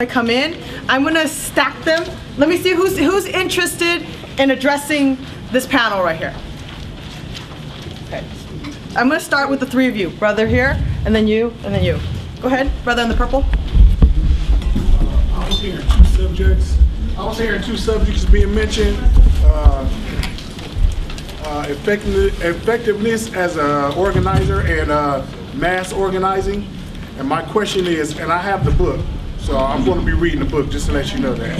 come in. I'm gonna stack them. Let me see who's interested in addressing this panel right here. Okay. I'm gonna start with the three of you. Brother here, and then you, and then you. Go ahead, brother in the purple. I was hearing two subjects being mentioned. Effectiveness as an organizer and mass organizing. And my question is, and I have the book, so I'm going to be reading the book just to let you know that.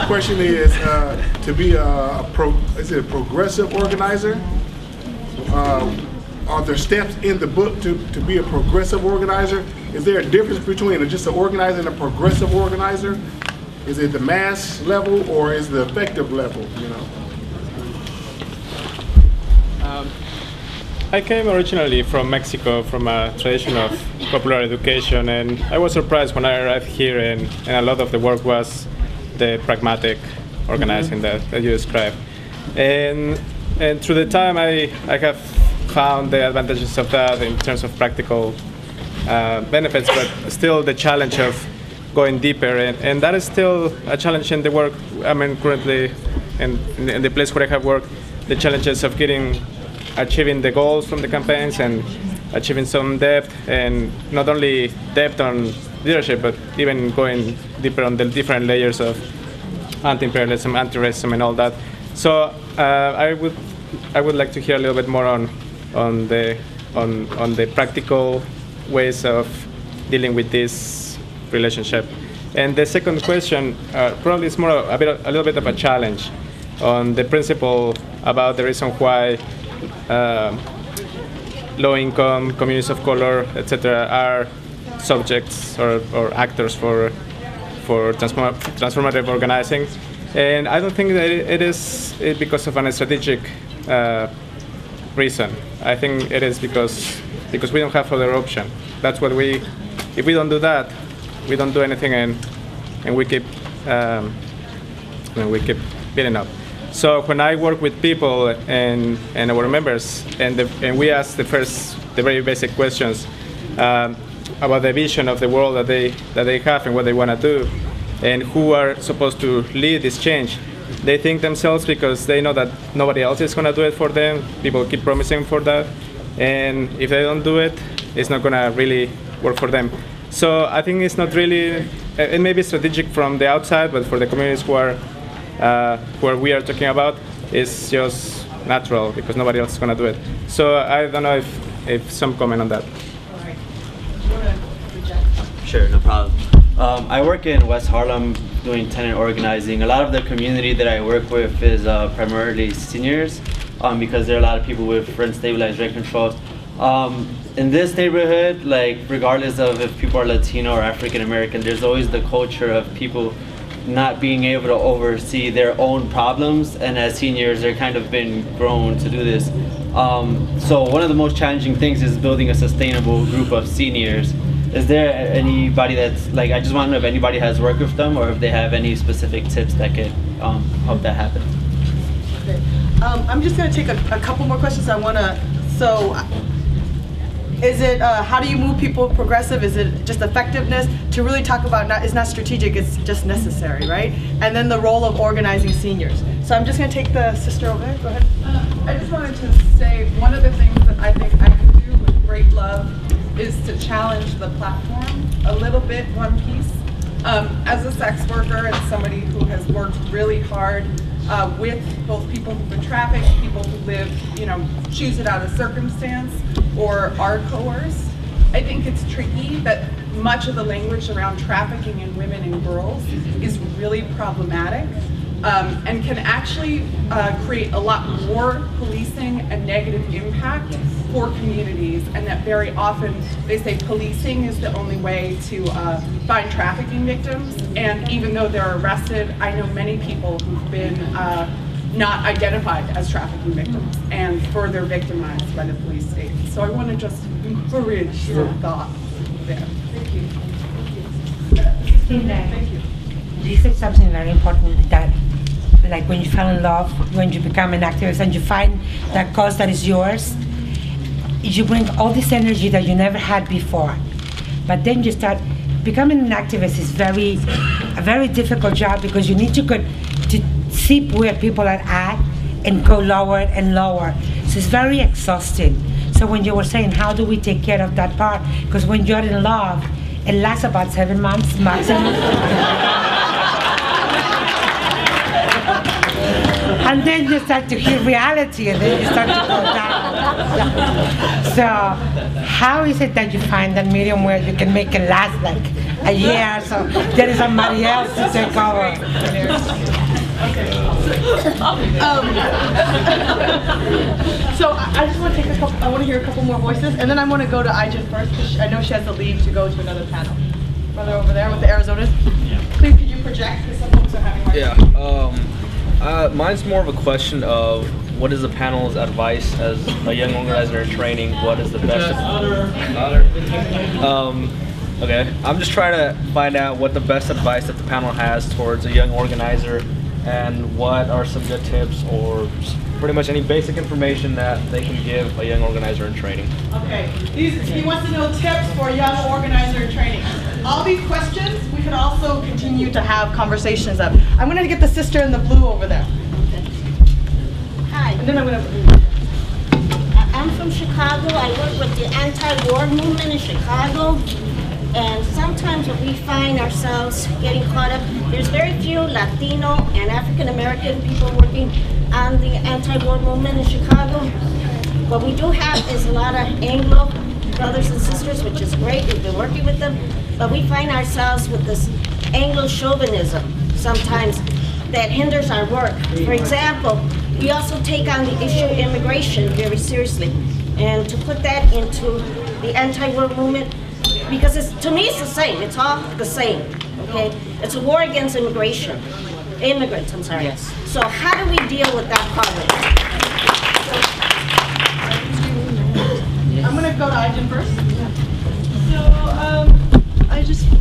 My question is, to be a progressive organizer? Are there steps in the book to be a progressive organizer? Is there a difference between just an organizer and a progressive organizer? Is it the mass level or is it the effective level? You know. I came originally from Mexico, from a tradition of popular education, and I was surprised when I arrived here, and a lot of the work was the pragmatic organizing that you described. And through the time, I have found the advantages of that in terms of practical benefits, but still the challenge of going deeper, and that is still a challenge in the work. I mean, currently in the place where I have worked, the challenges of achieving the goals from the campaigns and achieving some depth, and not only depth on leadership, but even going deeper on the different layers of anti-imperialism, anti-racism, and all that. So I would like to hear a little bit more on the practical ways of dealing with this relationship. And the second question probably is more a little bit of a challenge on the principle about the reason why low-income communities of color, etc., are subjects or actors for transformative organizing. And I don't think that it is because of a strategic reason. I think it is because we don't have other option. That's what if we don't do that, we don't do anything, and we keep building up. So when I work with people and our members, and we ask the very basic questions about the vision of the world that they have and what they want to do, and who are supposed to lead this change, they think themselves because they know that nobody else is going to do it for them. People keep promising for that, and if they don't do it, it's not going to really work for them. So I think it's not really. It may be strategic from the outside, but for the communities where we are talking about, it's just natural because nobody else is going to do it. So I don't know if some comment on that. Sure, no problem. I work in West Harlem doing tenant organizing. A lot of the community that I work with is primarily seniors because there are a lot of people with rent-stabilized rent controls. In this neighborhood, like regardless of if people are Latino or African American, there's always the culture of people not being able to oversee their own problems, and as seniors they're kind of been grown to do this. So one of the most challenging things is building a sustainable group of seniors. Is there anybody that's like, I just want to know if anybody has worked with them or if they have any specific tips that could help that happen. Okay. I'm just going to take a couple more questions. Is it, how do you move people progressive? Is it just effectiveness? To really talk about, it's not strategic, it's just necessary, right? And then the role of organizing seniors. So I'm just going to take the sister over there. Go ahead. I just wanted to say one of the things that I think I can do with great love is to challenge the platform a little bit, one piece. As a sex worker and somebody who has worked really hard with both people who've been trafficked, people who live, choose it out of circumstance, or are coerced, I think it's tricky that much of the language around trafficking in women and girls is really problematic and can actually create a lot more policing and negative impact for communities, and that very often they say policing is the only way to find trafficking victims, and even though they're arrested, I know many people who've been not identified as trafficking victims and further victimized by the police state. So I want to just encourage your thought there. Thank you. Thank you. You said something very important, that like when you fall in love, when you become an activist and you find that cause that is yours, you bring all this energy that you never had before. But then you start becoming an activist is a very difficult job because you need to see where people are at and go lower and lower. So it's very exhausting. So when you were saying, how do we take care of that part? Because when you're in love, it lasts about 7 months maximum. And then you start to hear reality, and then you start to go down. So how is it that you find that medium where you can make it last like a year, so there is somebody else to take over? So I just want to take I want to hear a couple more voices, and then I want to go to Ijin first, because I know she has to leave to go to another panel. Brother over there with the Arizonas. Please, could you project, because some folks are having hard time. Mine's more of a question of what is the panel's advice as a young organizer in training? What is the best? Okay, I'm just trying to find out what the best advice that the panel has towards a young organizer, and what are some good tips or pretty much any basic information that they can give a young organizer in training. Okay, he wants to know tips for a young organizer in training. All these questions, we could also continue to have conversations of. I'm going to get the sister in the blue over there. Hi. And then I'm going to... I'm from Chicago. I work with the anti-war movement in Chicago. And sometimes when we find ourselves getting caught up, there's very few Latino and African-American people working on the anti-war movement in Chicago. What we do have is a lot of Anglo brothers and sisters, which is great. We've been working with them. But we find ourselves with this Anglo-chauvinism sometimes that hinders our work. For example, we also take on the issue of immigration very seriously. And to put that into the anti-war movement, because to me it's the same, it's all the same, okay? It's a war against immigrants, I'm sorry. Yes. So how do we deal with that problem? I'm going to go to Ijin first. So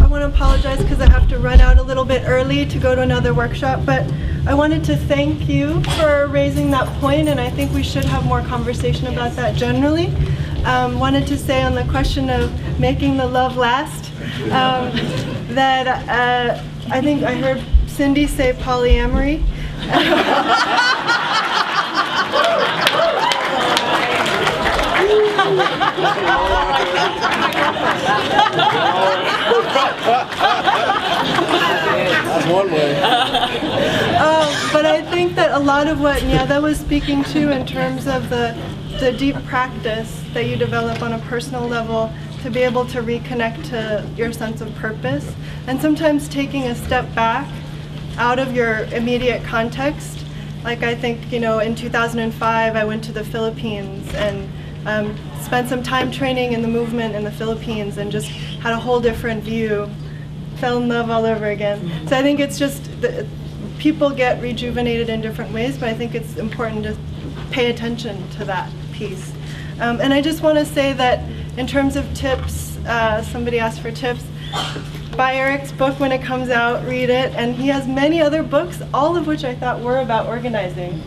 I want to apologize because I have to run out a little bit early to go to another workshop, but I wanted to thank you for raising that point, and I think we should have more conversation about that generally. Wanted to say on the question of making the love last, that I think I heard Cindy say polyamory. That's one way. But I think that a lot of what Niada was speaking to in terms of the deep practice that you develop on a personal level to be able to reconnect to your sense of purpose, and sometimes taking a step back out of your immediate context. Like I think, in 2005 I went to the Philippines and spent some time training in the movement in the Philippines and just had a whole different view, fell in love all over again. So I think it's just, people get rejuvenated in different ways, but I think it's important to pay attention to that piece. And I just want to say that in terms of tips, somebody asked for tips. Buy Eric's book when it comes out, read it, and he has many other books, all of which I thought were about organizing.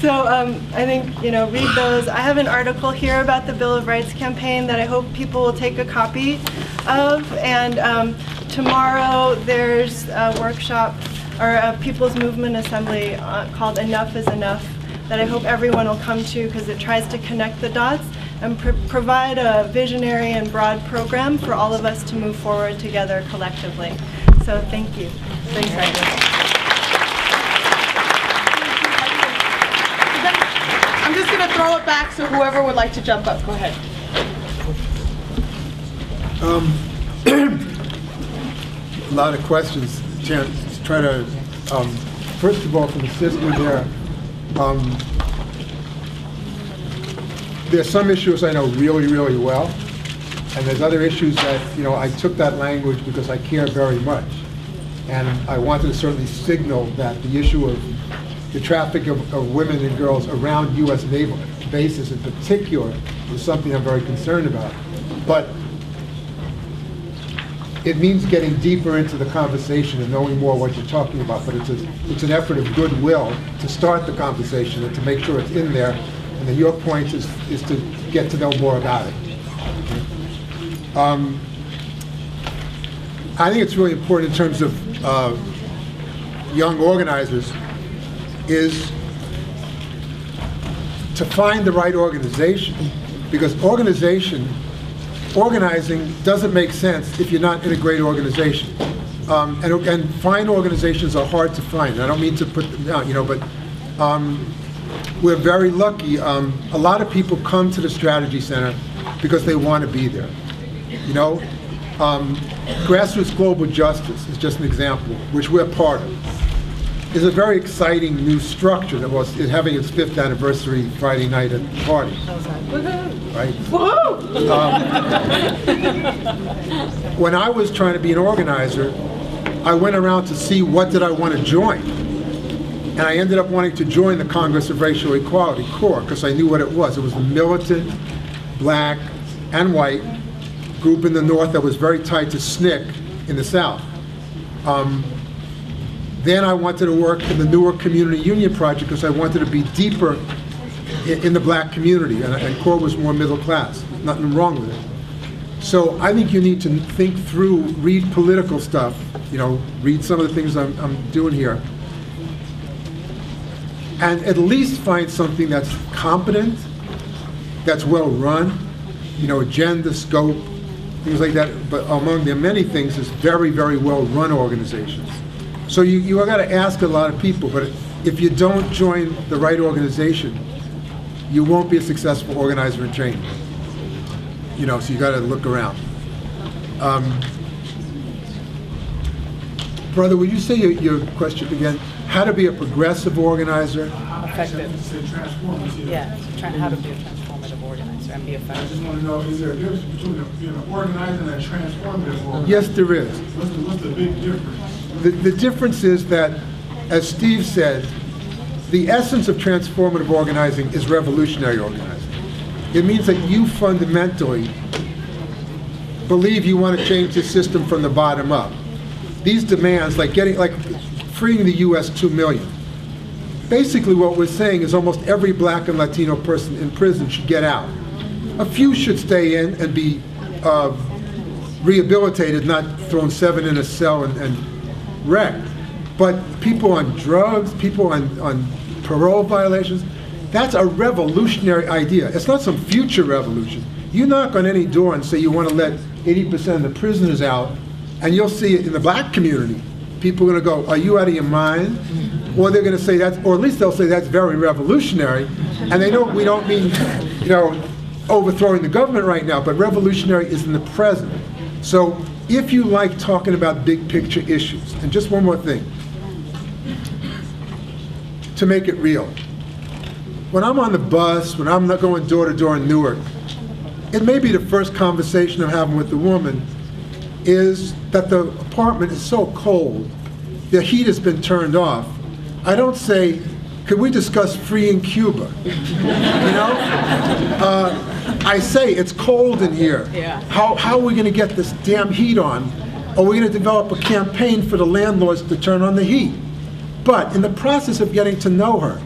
So I think, read those. I have an article here about the Bill of Rights campaign that I hope people will take a copy of, and tomorrow there's a workshop or a People's Movement Assembly called Enough is Enough that I hope everyone will come to, because it tries to connect the dots and provide a visionary and broad program for all of us to move forward together collectively. So thank you. Thanks, I'm just going to throw it back, so whoever would like to jump up, go ahead. A lot of questions. Chance, try to, first of all, for the sister there, there's some issues I know really, really well, and there's other issues that, I took that language because I care very much. And I wanted to certainly signal that the issue of the traffic of women and girls around U.S. naval bases in particular is something I'm very concerned about. But it means getting deeper into the conversation and knowing more what you're talking about, but it's an effort of goodwill to start the conversation and to make sure it's in there. And then your point is to get to know more about it. I think it's really important in terms of young organizers is to find the right organization, because organizing doesn't make sense if you're not in a great organization. And fine organizations are hard to find. I don't mean to put them down, but we're very lucky. A lot of people come to the Strategy Center because they want to be there. Grassroots Global Justice is just an example, which we're part of. It's a very exciting new structure that was having its 5th anniversary Friday night at the party. Right? When I was trying to be an organizer, I went around to see what did I want to join. And I ended up wanting to join the Congress of Racial Equality, CORE, because I knew what it was. It was the militant, black, and white group in the North that was very tied to SNCC in the South. Then I wanted to work in the Newark Community Union Project because I wanted to be deeper in the black community, and CORE was more middle class. Nothing wrong with it. So I think you need to think through, read political stuff, read some of the things I'm doing here, and at least find something that's competent, that's well run, agenda, scope, things like that. But among the many things is very, very well run organizations. So you got to ask a lot of people, but if you don't join the right organization, you won't be a successful organizer in training. So you got to look around. Brother, would you say your question again? How to be a progressive organizer? Effective. Yeah, how to be a transformative organizer and be effective. I just want to know, is there a difference between an organizer and a transformative organizer? Yes, there is. What's the big difference? The difference is that, as Steve said, the essence of transformative organizing is revolutionary organizing. It means that you fundamentally believe you want to change the system from the bottom up. These demands, like freeing the U.S. 2 million. Basically what we're saying is almost every black and Latino person in prison should get out. A few should stay in and be rehabilitated, not thrown 7 in a cell and wrecked. But people on drugs, people on parole violations, that's a revolutionary idea. It's not some future revolution. You knock on any door and say you want to let 80% of the prisoners out, and you'll see it in the black community. People are going to go, are you out of your mind? Or they're going to say that's, or at least they'll say that's very revolutionary. And they know we don't mean, overthrowing the government right now, but revolutionary is in the present. So if you like talking about big picture issues, and just one more thing, to make it real. When I'm on the bus, when I'm not going door to door in Newark, it may be the first conversation I'm having with the woman is that the apartment is so cold, the heat has been turned off. I don't say, could we discuss freeing Cuba? I say, it's cold in here. Yeah. How are we going to get this damn heat on? Are we going to develop a campaign for the landlords to turn on the heat? But in the process of getting to know her,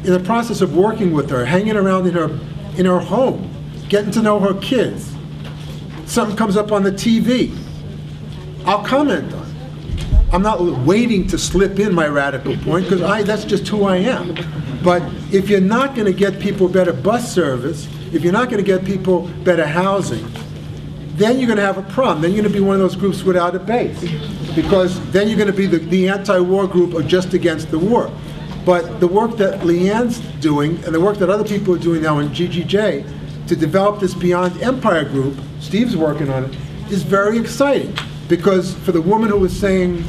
in the process of working with her, hanging around in her home, getting to know her kids, something comes up on the TV, I'll comment on it. I'm not waiting to slip in my radical point, because that's just who I am. But if you're not going to get people better bus service, if you're not going to get people better housing, then you're going to have a problem. Then you're going to be one of those groups without a base, because then you're going to be the anti-war group or just against the war. But the work that Leanne's doing, and the work that other people are doing now in GGJ, to develop this Beyond Empire group, Steve's working on it, is very exciting. Because for the woman who was saying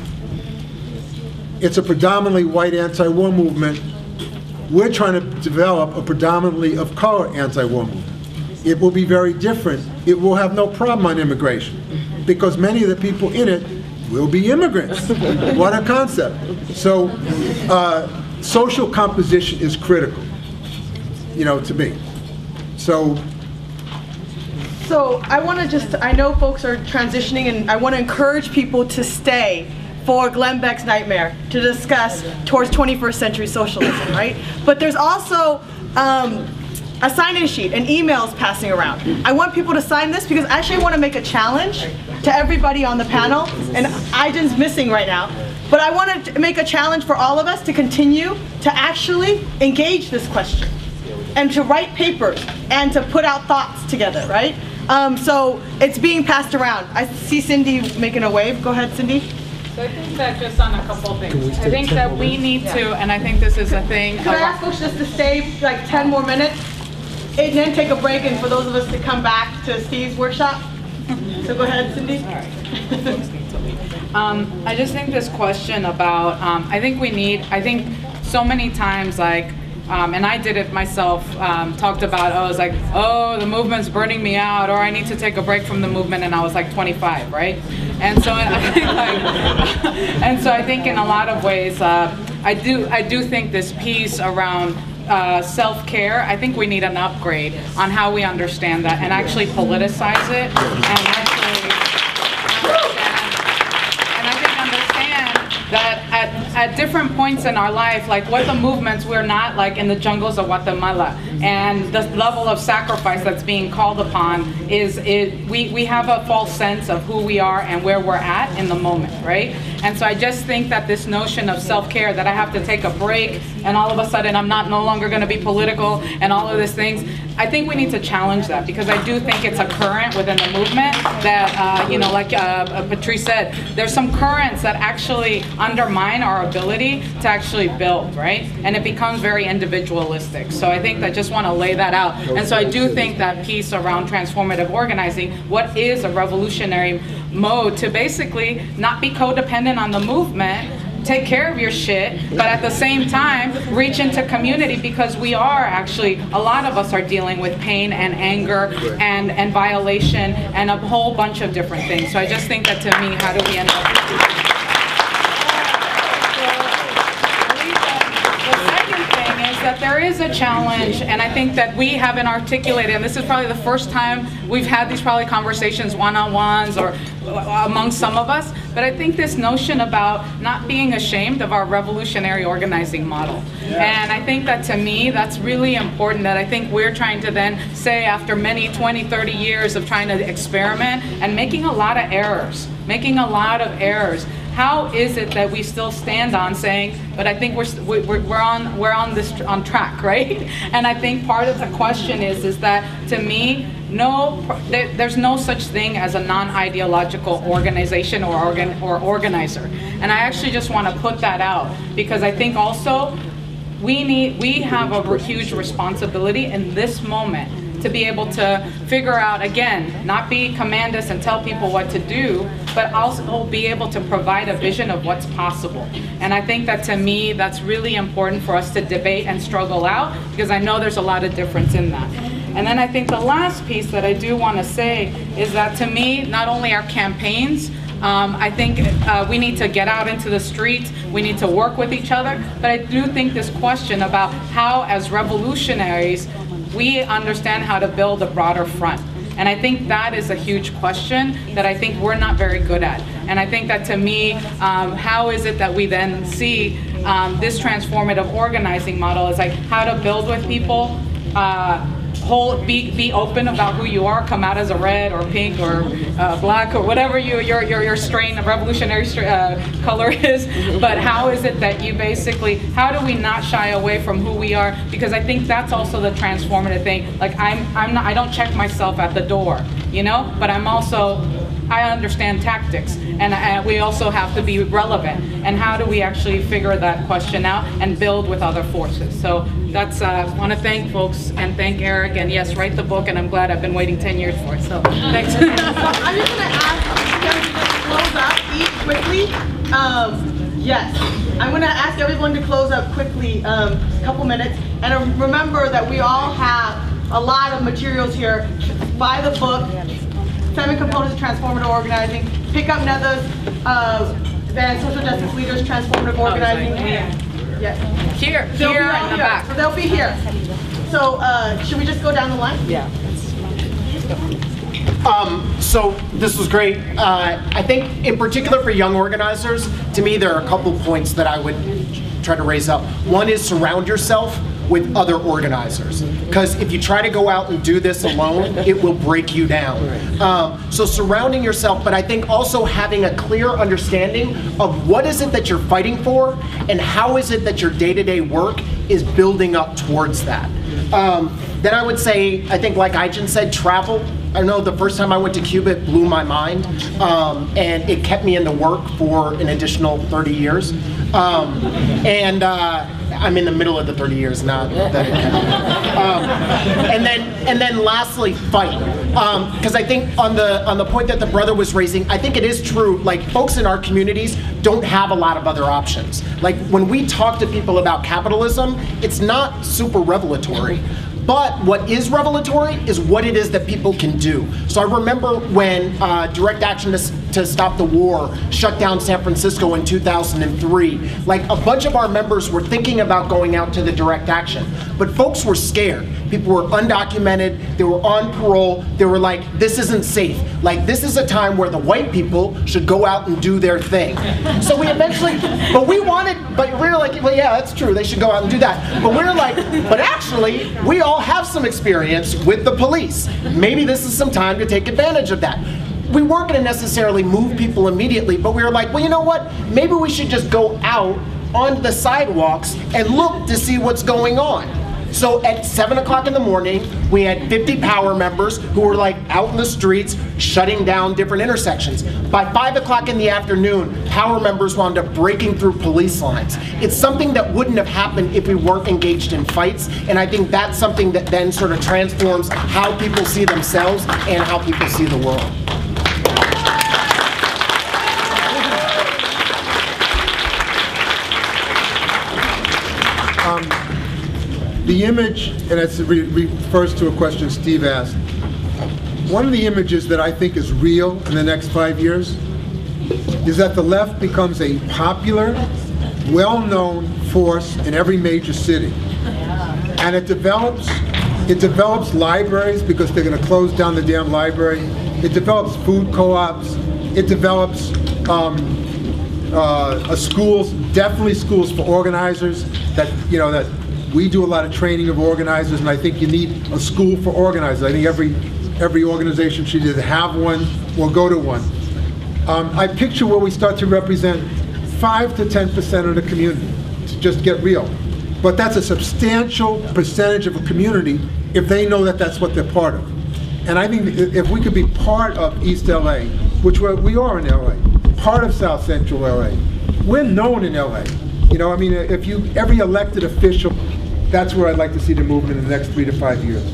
it's a predominantly white anti-war movement, we're trying to develop a predominantly of color anti-war movement. It will be very different. It will have no problem on immigration, because many of the people in it will be immigrants. What a concept. So social composition is critical, to me. So I want to I know folks are transitioning, and I want to encourage people to stay for Glenn Beck's nightmare to discuss towards 21st century socialism, right? But there's also a sign-in sheet and emails passing around. I want people to sign this because I actually want to make a challenge to everybody on the panel, and Aijen's missing right now. But I want to make a challenge for all of us to continue to actually engage this question and to write papers and to put out thoughts together, right? So it's being passed around. I see Cindy making a wave. Go ahead, Cindy. So I think that just on a couple of things. I think that we need to, and I think this is a thing. Can I ask folks just to stay like 10 more minutes and then take a break, and for those of us to come back to Steve's workshop? So go ahead, Cindy. All right. I just think this question about, I think so many times, like, and I did it myself, talked about, the movement's burning me out, or I need to take a break from the movement, and I was like 25, right? And so I think in a lot of ways, I do think this piece around self-care, I think we need an upgrade on how we understand that and actually politicize it and actually understand that at different points in our life, like what the movements, we're not like in the jungles of Guatemala, and the level of sacrifice that's being called upon we have a false sense of who we are and where we're at in the moment, right? And so I just think that this notion of self-care, that I have to take a break and all of a sudden I'm no longer going to be political and all of these things, I think we need to challenge that, because I do think it's a current within the movement that, like Patrisse said, there's some currents that actually undermine our ability to actually build, right? And it becomes very individualistic. So I think I just want to lay that out. And so I do think that piece around transformative organizing, what is a revolutionary mode to basically not be codependent on the movement, take care of your shit, but at the same time reach into community, because we are actually, a lot of us are dealing with pain and anger and violation and a whole bunch of different things. So I just think that, to me, how do we end up? That there is a challenge, and I think that we haven't articulated, and this is probably the first time we've had these probably conversations one-on-ones or among some of us, but I think this notion about not being ashamed of our revolutionary organizing model. And I think that, to me, that's really important, that I think we're trying to then say, after many 20, 30 years of trying to experiment and making a lot of errors, how is it that we still stand on saying, but I think we're on track, right? And I think part of the question is that, to me, there's no such thing as a non-ideological organization or organizer. And I actually just want to put that out, because I think also we have a huge responsibility in this moment to be able to figure out, again, not be commandist and tell people what to do, but also be able to provide a vision of what's possible. And I think that, to me, that's really important for us to debate and struggle out, because I know there's a lot of difference in that. And then I think the last piece that I do want to say is that, to me, not only our campaigns, I think we need to get out into the streets, we need to work with each other, but I do think this question about how, as revolutionaries, we understand how to build a broader front. And I think that is a huge question that I think we're not very good at. And I think that, to me, how is it that we then see this transformative organizing model is like how to build with people, be open about who you are, come out as a red or pink or black or whatever your strain, revolutionary color is, but how is it that you basically, how do we not shy away from who we are? Because I think that's also the transformative thing. Like I don't check myself at the door, but I understand tactics, and we also have to be relevant. And how do we actually figure that question out and build with other forces? So that's, I want to thank folks and thank Eric, and yes, write the book, and I'm glad I've been waiting 10 years for it, so thanks. So I'm just going to ask everyone to close up, eat quickly. Yes, I'm going to ask everyone to close up quickly, a couple minutes, and remember that we all have a lot of materials here. Buy the book, 7 Components of Transformative Organizing. Pick up Netha's and Social Justice Leaders Transformative Organizing. Yes. Here in the back. So they'll be here. So should we just go down the line? Yeah. So this was great. I think in particular for young organizers, to me there are a couple points that I would try to raise up. One is surround yourself with other organizers. because if you try to go out and do this alone, it will break you down. So surrounding yourself, but I think also having a clear understanding of what is it that you're fighting for and how is it that your day-to-day work is building up towards that. Then I would say, I think like Aijen said, travel. I know the first time I went to Cuba, it blew my mind, and it kept me in the work for an additional 30 years. I'm in the middle of the 30 years, not that it and then lastly, fight. Because I think on the point that the brother was raising, I think it is true, like folks in our communities don't have a lot of other options. Like when we talk to people about capitalism, it's not super revelatory. But what is revelatory is what it is that people can do. So I remember when Direct Action to Stop the War shut down San Francisco in 2003, like a bunch of our members were thinking about going out to the direct action, but folks were scared. People were undocumented, they were on parole, they were like, this isn't safe. Like, this is a time where the white people should go out and do their thing. So we eventually, but we were like, well, yeah, that's true, they should go out and do that. But we were like, but actually, we all have some experience with the police. Maybe this is some time to take advantage of that. We weren't going to necessarily move people immediately, but we were like, well, you know what? Maybe we should just go out onto the sidewalks and look to see what's going on. So at 7 o'clock in the morning, we had 50 power members who were like out in the streets shutting down different intersections. By 5 o'clock in the afternoon, power members wound up breaking through police lines. It's something that wouldn't have happened if we weren't engaged in fights, and I think that's something that then sort of transforms how people see themselves and how people see the world. The image, and it refers to a question Steve asked, one of the images that I think is real in the next 5 years is that the left becomes a popular, well-known force in every major city. And it develops libraries because they're going to close down the damn library. It develops food co-ops. It develops schools, definitely schools for organizers that, that we do a lot of training of organizers, and I think you need a school for organizers. I think every organization should either have one or go to one. I picture where we start to represent 5 to 10% of the community, to just get real. But that's a substantial percentage of a community if they know that that's what they're part of. And I think if we could be part of East LA, which we are in LA, part of South Central LA, we're known in LA. If every elected official, that's where I'd like to see the movement in the next 3 to 5 years.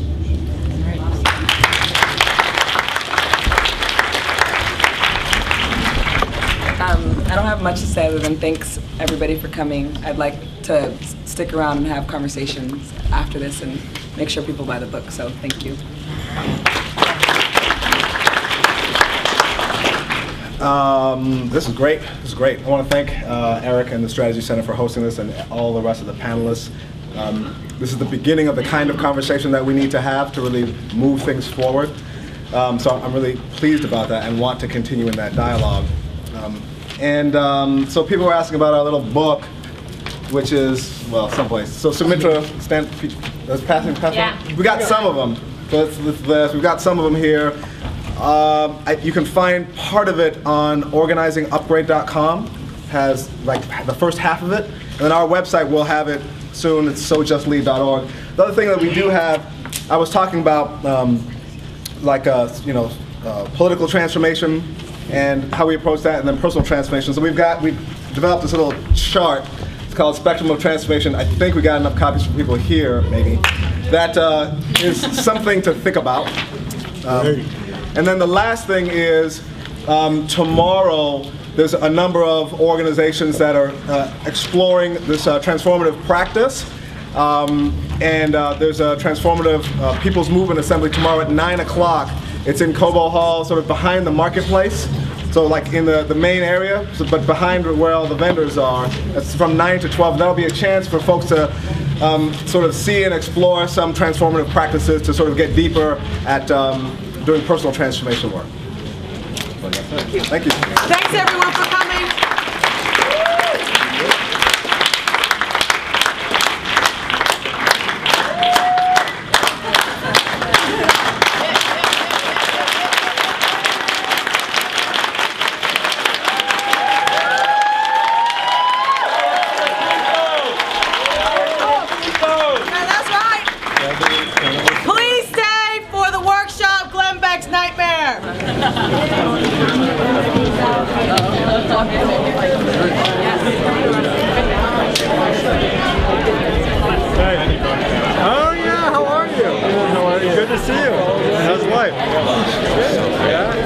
I don't have much to say other than thanks everybody for coming. I'd like to stick around and have conversations after this and make sure people buy the book, so thank you. This is great. This is great. I want to thank Eric and the Strategy Center for hosting this and all the rest of the panelists. This is the beginning of the kind of conversation that we need to have to really move things forward. So I'm really pleased about that and want to continue in that dialogue. So people were asking about our little book, which is, well, someplace. So Sumitra, passing. Yeah. We got some of them. We've got some of them here. You can find part of it on organizingupgrade.com. Has like the first half of it, and then our website will have it soon. It's sojustlead.org. The other thing that we do have, I was talking about, political transformation and how we approach that, and then personal transformation. So we've developed this little chart. It's called Spectrum of Transformation. I think we got enough copies for people here, maybe. That is something to think about. And then the last thing is, tomorrow there's a number of organizations that are exploring this transformative practice. There's a transformative People's Movement Assembly tomorrow at 9 o'clock. It's in Cobo Hall, sort of behind the marketplace. So like in the main area, but behind where all the vendors are. It's from 9 to 12. That'll be a chance for folks to sort of see and explore some transformative practices to sort of get deeper at doing personal transformation work. Thank you. Thank you. Thanks everyone for coming. worst nightmare. Oh yeah, how are you? How are you? Good to see you. How's life? Yeah.